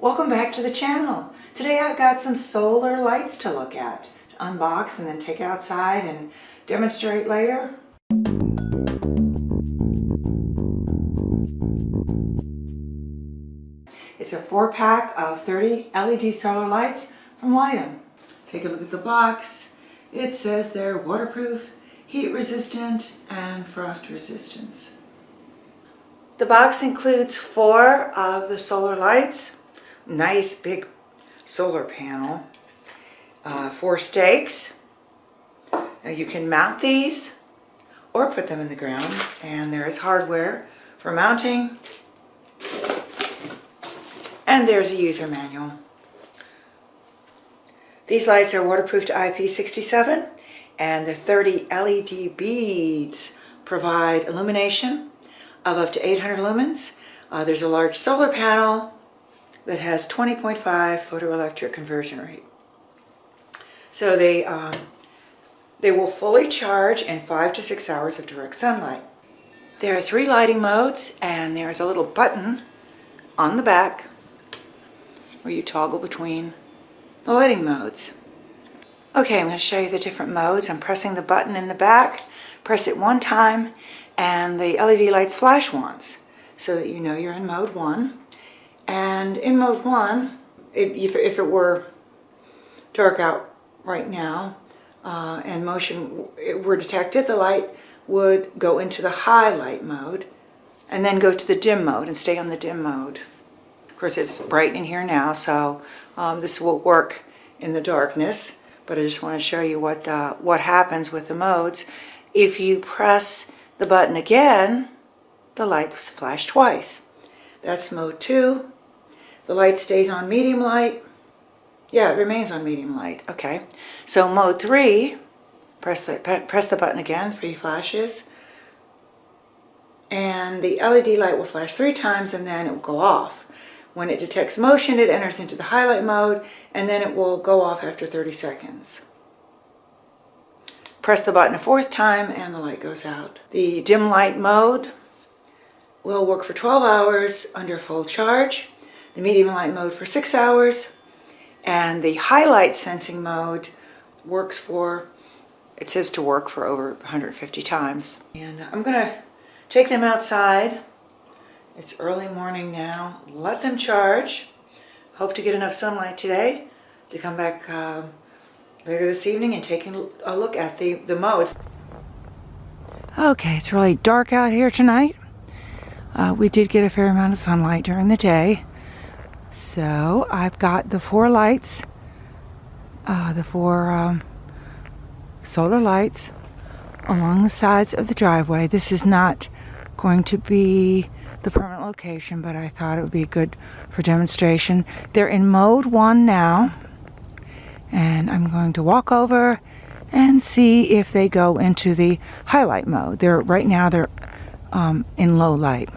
Welcome back to the channel. Today I've got some solar lights to look at, to unbox and then take outside and demonstrate later. It's a 4-pack of 30 LED solar lights from Litom. Take a look at the box. It says they're waterproof, heat resistant, and frost resistant. The box includes 4 of the solar lights. Nice big solar panel. 4 stakes. Now you can mount these or put them in the ground, and there is hardware for mounting. And there's a user manual. These lights are waterproof to IP67, and the 30 LED beads provide illumination of up to 800 lumens. There's a large solar panel that has 20.5 photoelectric conversion rate. So they will fully charge in 5 to 6 hours of direct sunlight. There are 3 lighting modes, and there's a little button on the back where you toggle between the lighting modes. Okay, I'm going to show you the different modes. I'm pressing the button in the back. Press it 1 time and the LED lights flash once so that you know you're in mode 1. And in mode 1, if it were dark out right now and motion were detected, the light would go into the highlight mode and then go to the dim mode and stay on the dim mode. Of course, it's bright in here now, so this will work in the darkness, but I just want to show you what happens with the modes. If you press the button again, the lights flash twice. That's mode 2. The light stays on medium light. Yeah, it remains on medium light. Okay. So mode 3, press the button again, 3 flashes. And the LED light will flash 3 times and then it will go off. When it detects motion, it enters into the highlight mode, and then it will go off after 30 seconds. Press the button a 4th time and the light goes out. The dim light mode will work for 12 hours under full charge. The medium light mode for 6 hours, and the highlight sensing mode works for, it says to work for over 150 times. And I'm going to take them outside. It's early morning now. Let them charge. Hope to get enough sunlight today to come back later this evening and take a look at the modes. Okay, it's really dark out here tonight. We did get a fair amount of sunlight during the day. So I've got the 4 lights, the 4 solar lights along the sides of the driveway. This is not going to be the permanent location, but I thought it would be good for demonstration. They're in mode 1 now, and I'm going to walk over and see if they go into the highlight mode. Right now they're in low light.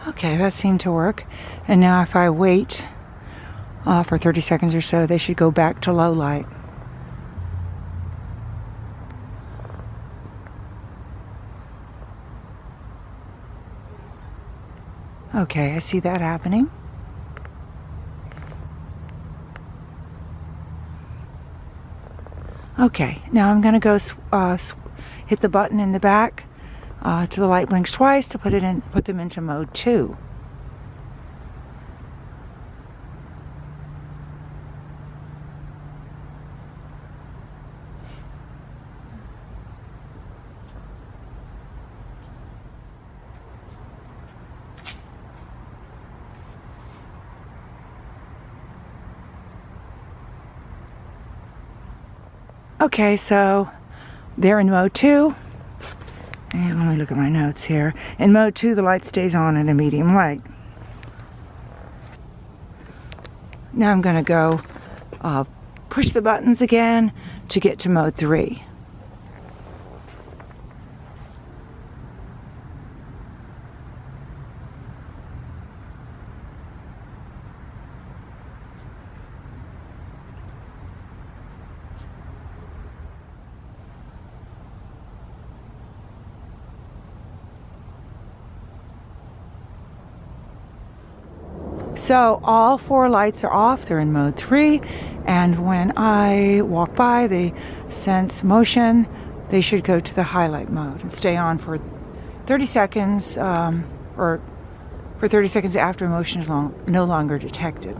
Okay, that seemed to work. And now if I wait for 30 seconds or so, they should go back to low light. Okay, I see that happening. Okay, now I'm going to go hit the button in the back till the light blinks twice to put them into mode 2. Okay, so they're in mode 2. And let me look at my notes here. In mode 2, the light stays on at a medium light. Now I'm going to go push the buttons again to get to mode 3. So all 4 lights are off, they're in mode 3, and when I walk by, they sense motion, they should go to the highlight mode and stay on for 30 seconds, or for 30 seconds after motion is no longer detected.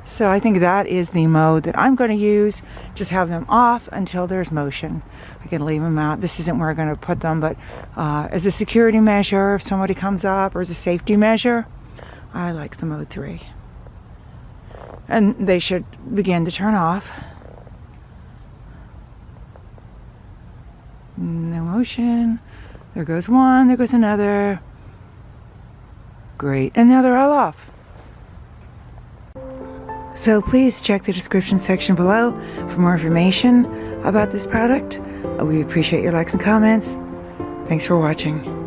So I think that is the mode that I'm going to use. Just have them off until there's motion. I can leave them out. This isn't where I'm going to put them, but as a security measure, if somebody comes up, or as a safety measure, I like the mode 3. And they should begin to turn off. No motion. There goes one, there goes another. Great. And now they're all off. So please check the description section below for more information about this product. We appreciate your likes and comments. Thanks for watching.